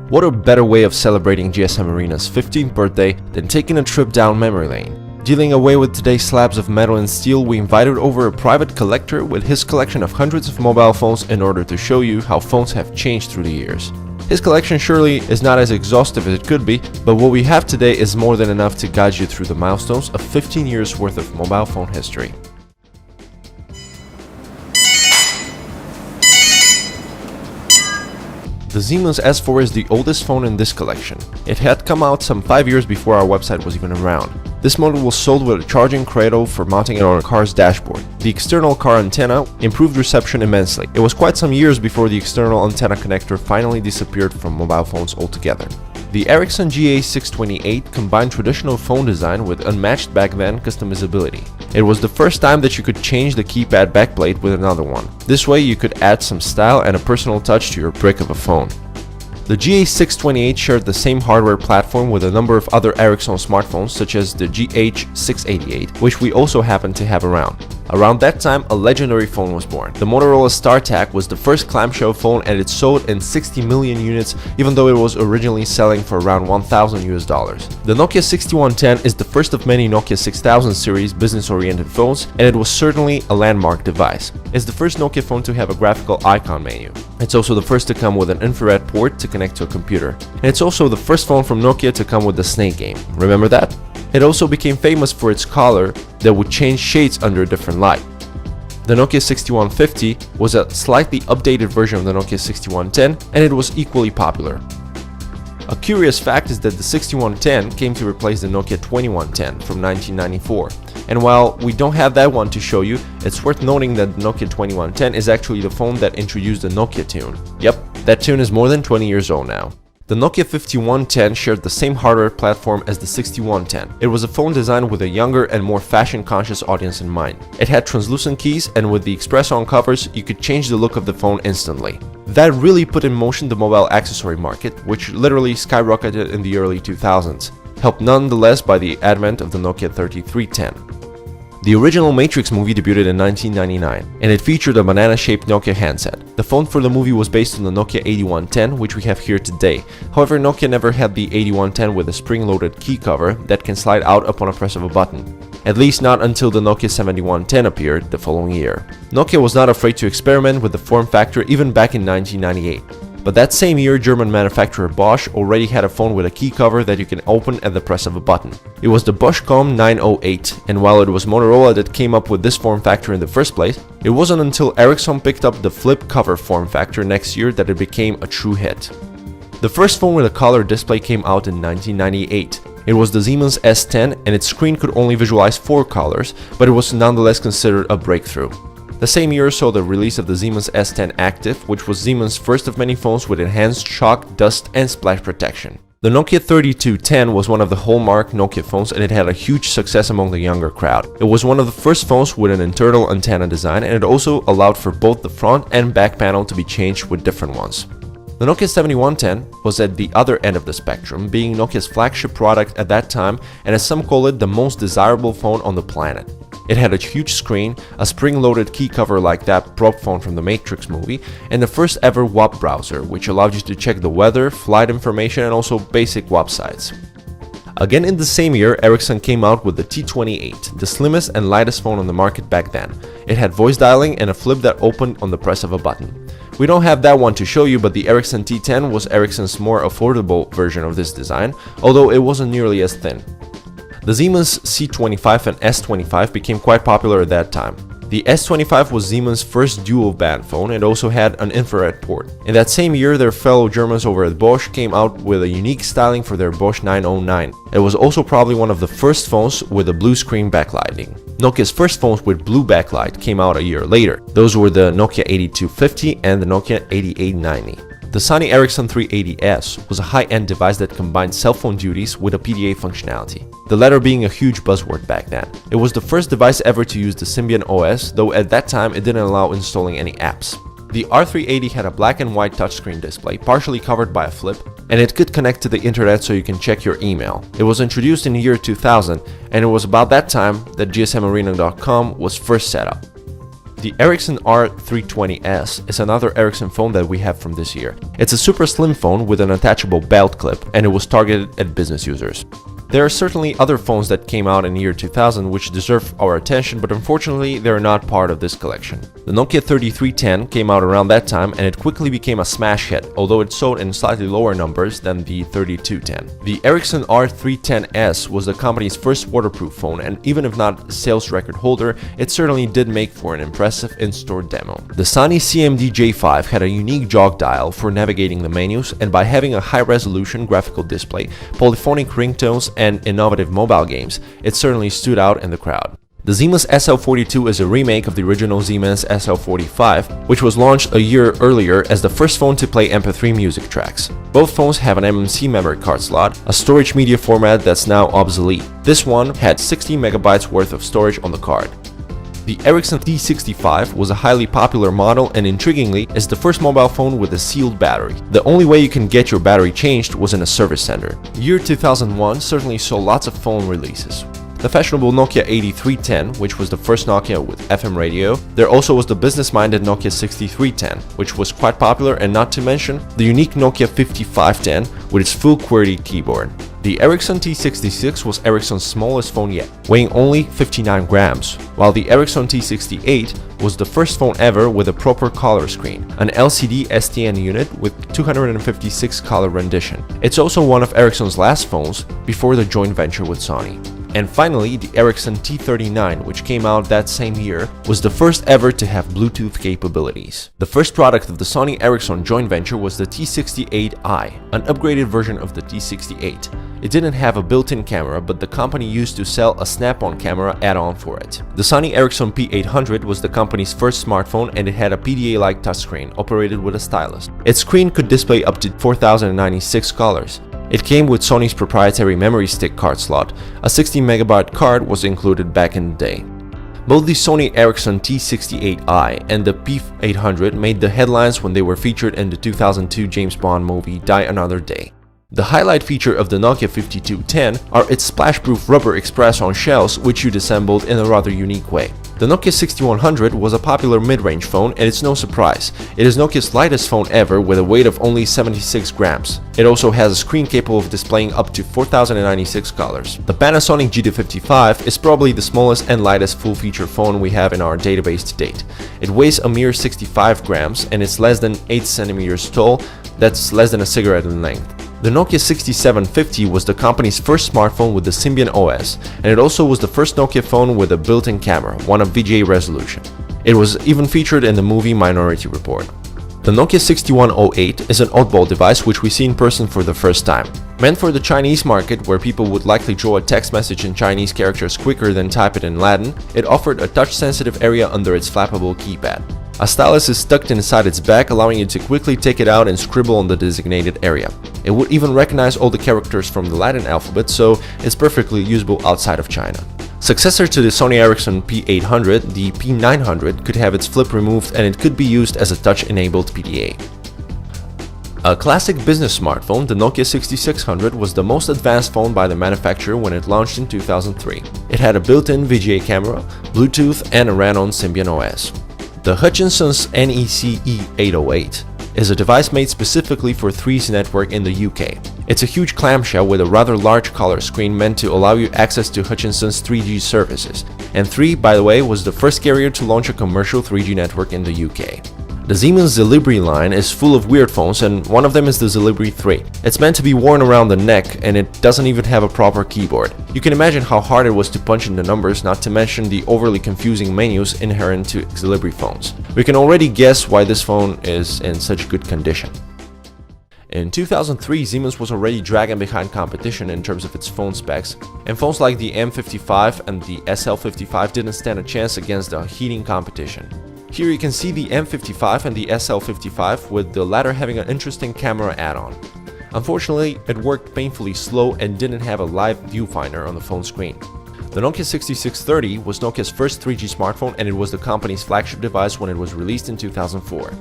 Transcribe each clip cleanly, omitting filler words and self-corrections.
What a better way of celebrating GSMArena's 15th birthday than taking a trip down memory lane. Dealing away with today's slabs of metal and steel, we invited over a private collector with his collection of hundreds of mobile phones in order to show you how phones have changed through the years. His collection surely is not as exhaustive as it could be, but what we have today is more than enough to guide you through the milestones of 15 years worth of mobile phone history. The Siemens S4 is the oldest phone in this collection. It had come out some 5 years before our website was even around. This model was sold with a charging cradle for mounting it on a car's dashboard. The external car antenna improved reception immensely. It was quite some years before the external antenna connector finally disappeared from mobile phones altogether. The Ericsson GA628 combined traditional phone design with unmatched back then customizability. It was the first time that you could change the keypad backplate with another one. This way you could add some style and a personal touch to your brick of a phone. The GA628 shared the same hardware platform with a number of other Ericsson smartphones such as the GH688, which we also happen to have around. Around that time, a legendary phone was born. The Motorola StarTAC was the first clamshell phone and it sold in 60 million units, even though it was originally selling for around $1,000 US. The Nokia 6110 is the first of many Nokia 6000 series business-oriented phones, and it was certainly a landmark device. It's the first Nokia phone to have a graphical icon menu. It's also the first to come with an infrared port to connect to a computer. And it's also the first phone from Nokia to come with the Snake game. Remember that? It also became famous for its color that would change shades under a different light. The Nokia 6150 was a slightly updated version of the Nokia 6110, and it was equally popular. A curious fact is that the 6110 came to replace the Nokia 2110 from 1994. And while we don't have that one to show you, it's worth noting that the Nokia 2110 is actually the phone that introduced the Nokia tune. Yep, that tune is more than 20 years old now. The Nokia 5110 shared the same hardware platform as the 6110. It was a phone designed with a younger and more fashion-conscious audience in mind. It had translucent keys, and with the express-on covers, you could change the look of the phone instantly. That really put in motion the mobile accessory market, which literally skyrocketed in the early 2000s, helped nonetheless by the advent of the Nokia 3310. The original Matrix movie debuted in 1999, and it featured a banana-shaped Nokia handset. The phone for the movie was based on the Nokia 8110, which we have here today. However, Nokia never had the 8110 with a spring-loaded key cover that can slide out upon a press of a button. At least not until the Nokia 7110 appeared the following year. Nokia was not afraid to experiment with the form factor even back in 1998. But that same year, German manufacturer Bosch already had a phone with a key cover that you can open at the press of a button. It was the Bosch Com 908, and while it was Motorola that came up with this form factor in the first place, it wasn't until Ericsson picked up the flip cover form factor next year that it became a true hit. The first phone with a color display came out in 1998. It was the Siemens S10, and its screen could only visualize 4 colors, but it was nonetheless considered a breakthrough. The same year saw the release of the Siemens S10 Active, which was Siemens' first of many phones with enhanced shock, dust, and splash protection. The Nokia 3210 was one of the hallmark Nokia phones, and it had a huge success among the younger crowd. It was one of the first phones with an internal antenna design, and it also allowed for both the front and back panel to be changed with different ones. The Nokia 7110 was at the other end of the spectrum, being Nokia's flagship product at that time, and as some call it, the most desirable phone on the planet. It had a huge screen, a spring-loaded key cover like that prop phone from the Matrix movie, and the first ever WAP browser, which allowed you to check the weather, flight information, and also basic WAP sites. Again in the same year, Ericsson came out with the T28, the slimmest and lightest phone on the market back then. It had voice dialing and a flip that opened on the press of a button. We don't have that one to show you, but the Ericsson T10 was Ericsson's more affordable version of this design, although it wasn't nearly as thin. The Siemens C25 and S25 became quite popular at that time. The S25 was Siemens' first dual-band phone and also had an infrared port. In that same year, their fellow Germans over at Bosch came out with a unique styling for their Bosch 909. It was also probably one of the first phones with a blue screen backlighting. Nokia's first phones with blue backlight came out a year later. Those were the Nokia 8250 and the Nokia 8890. The Sony Ericsson 380S was a high-end device that combined cell phone duties with a PDA functionality, the latter being a huge buzzword back then. It was the first device ever to use the Symbian OS, though at that time it didn't allow installing any apps. The R380 had a black and white touchscreen display, partially covered by a flip, and it could connect to the internet so you can check your email. It was introduced in the year 2000, and it was about that time that GSMArena.com was first set up. The Ericsson R320S is another Ericsson phone that we have from this year. It's a super slim phone with an attachable belt clip, and it was targeted at business users. There are certainly other phones that came out in the year 2000 which deserve our attention, but unfortunately they're not part of this collection. The Nokia 3310 came out around that time and it quickly became a smash hit, although it sold in slightly lower numbers than the 3210. The Ericsson R310S was the company's first waterproof phone, and even if not a sales record holder, it certainly did make for an impressive in-store demo. The Sony CMD J5 had a unique jog dial for navigating the menus, and by having a high-resolution graphical display, polyphonic ringtones, and innovative mobile games, it certainly stood out in the crowd. The Siemens SL42 is a remake of the original Siemens SL45, which was launched a year earlier as the first phone to play MP3 music tracks. Both phones have an MMC memory card slot, a storage media format that's now obsolete. This one had 16 megabytes worth of storage on the card. The Ericsson T65 was a highly popular model and intriguingly is the first mobile phone with a sealed battery. The only way you can get your battery changed was in a service center. Year 2001 certainly saw lots of phone releases. The fashionable Nokia 8310, which was the first Nokia with FM radio. There also was the business-minded Nokia 6310, which was quite popular, and not to mention the unique Nokia 5510 with its full QWERTY keyboard. The Ericsson T66 was Ericsson's smallest phone yet, weighing only 59 grams, while the Ericsson T68 was the first phone ever with a proper color screen, an LCD STN unit with 256 color rendition. It's also one of Ericsson's last phones before the joint venture with Sony. And finally, the Ericsson T39, which came out that same year, was the first ever to have Bluetooth capabilities. The first product of the Sony Ericsson joint venture was the T68i, an upgraded version of the T68. It didn't have a built-in camera, but the company used to sell a snap-on camera add-on for it. The Sony Ericsson P800 was the company's first smartphone, and it had a PDA-like touchscreen operated with a stylus. Its screen could display up to 4096 colors. It came with Sony's proprietary memory stick card slot. A 16 megabyte card was included back in the day. Both the Sony Ericsson T68i and the P800 made the headlines when they were featured in the 2002 James Bond movie Die Another Day. The highlight feature of the Nokia 5210 are its splash-proof rubber express-on shells, which you assembled in a rather unique way. The Nokia 6100 was a popular mid-range phone, and it's no surprise. It is Nokia's lightest phone ever with a weight of only 76 grams. It also has a screen capable of displaying up to 4096 colors. The Panasonic GT55 is probably the smallest and lightest full-feature phone we have in our database to date. It weighs a mere 65 grams and it's less than 8 centimeters tall, that's less than a cigarette in length. The Nokia 6750 was the company's first smartphone with the Symbian OS, and it also was the first Nokia phone with a built-in camera, one of VGA resolution. It was even featured in the movie Minority Report. The Nokia 6108 is an oddball device which we see in person for the first time. Meant for the Chinese market, where people would likely draw a text message in Chinese characters quicker than type it in Latin, it offered a touch-sensitive area under its flappable keypad. A stylus is stuck inside its back, allowing you to quickly take it out and scribble on the designated area. It would even recognize all the characters from the Latin alphabet, so it's perfectly usable outside of China. Successor to the Sony Ericsson P800, the P900 could have its flip removed and it could be used as a touch-enabled PDA. A classic business smartphone, the Nokia 6600 was the most advanced phone by the manufacturer when it launched in 2003. It had a built-in VGA camera, Bluetooth, and ran on Symbian OS. The Hutchinson's NEC E808 is a device made specifically for 3G network in the UK. It's a huge clamshell with a rather large color screen meant to allow you access to Hutchinson's 3G services. And 3, by the way, was the first carrier to launch a commercial 3G network in the UK. The Siemens Xelibri line is full of weird phones, and one of them is the Xelibri 3. It's meant to be worn around the neck, and it doesn't even have a proper keyboard. You can imagine how hard it was to punch in the numbers, not to mention the overly confusing menus inherent to Xelibri phones. We can already guess why this phone is in such good condition. In 2003, Siemens was already dragging behind competition in terms of its phone specs, and phones like the M55 and the SL55 didn't stand a chance against the heating competition. Here you can see the M55 and the SL55, with the latter having an interesting camera add-on. Unfortunately, it worked painfully slow and didn't have a live viewfinder on the phone screen. The Nokia 6630 was Nokia's first 3G smartphone, and it was the company's flagship device when it was released in 2004.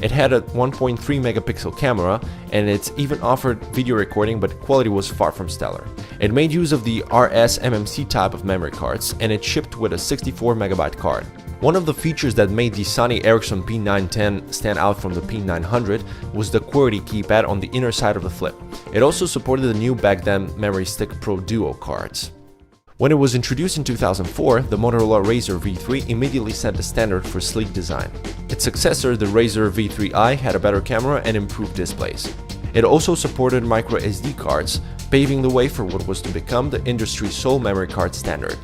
It had a 1.3 megapixel camera, and it even offered video recording, but quality was far from stellar. It made use of the RS MMC type of memory cards, and it shipped with a 64 megabyte card. One of the features that made the Sony Ericsson P910 stand out from the P900 was the QWERTY keypad on the inner side of the flip. It also supported the new back then Memory Stick Pro Duo cards. When it was introduced in 2004, the Motorola Razr V3 immediately set the standard for sleek design. Its successor, the Razr V3i, had a better camera and improved displays. It also supported microSD cards, paving the way for what was to become the industry's sole memory card standard.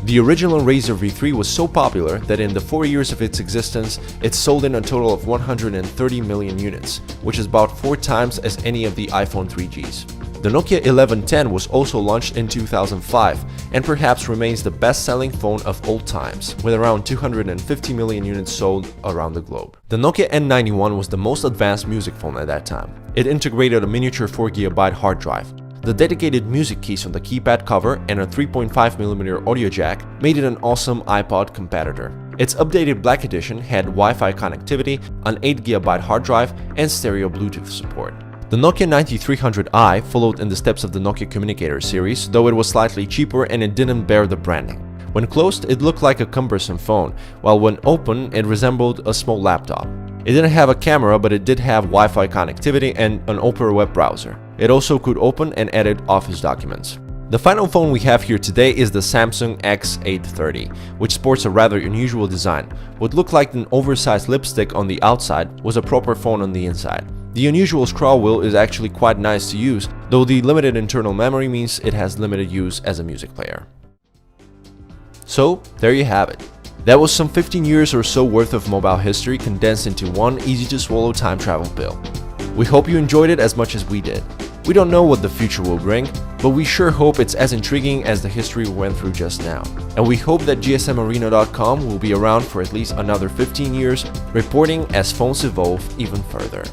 The original Razr V3 was so popular that in the 4 years of its existence, it sold in a total of 130 million units, which is about 4 times as any of the iPhone 3Gs. The Nokia 1110 was also launched in 2005 and perhaps remains the best-selling phone of all times, with around 250 million units sold around the globe. The Nokia N91 was the most advanced music phone at that time. It integrated a miniature 4GB hard drive. The dedicated music keys on the keypad cover and a 3.5mm audio jack made it an awesome iPod competitor. Its updated Black Edition had Wi-Fi connectivity, an 8GB hard drive, and stereo Bluetooth support. The Nokia 9300i followed in the steps of the Nokia Communicator series, though it was slightly cheaper and it didn't bear the branding. When closed, it looked like a cumbersome phone, while when open, it resembled a small laptop. It didn't have a camera, but it did have Wi-Fi connectivity and an Opera web browser. It also could open and edit Office documents. The final phone we have here today is the Samsung X830, which sports a rather unusual design. What looked like an oversized lipstick on the outside was a proper phone on the inside. The unusual scroll wheel is actually quite nice to use, though the limited internal memory means it has limited use as a music player. So, there you have it. That was some 15 years or so worth of mobile history condensed into one easy-to-swallow time travel pill. We hope you enjoyed it as much as we did. We don't know what the future will bring, but we sure hope it's as intriguing as the history we went through just now. And we hope that GSMArena.com will be around for at least another 15 years, reporting as phones evolve even further.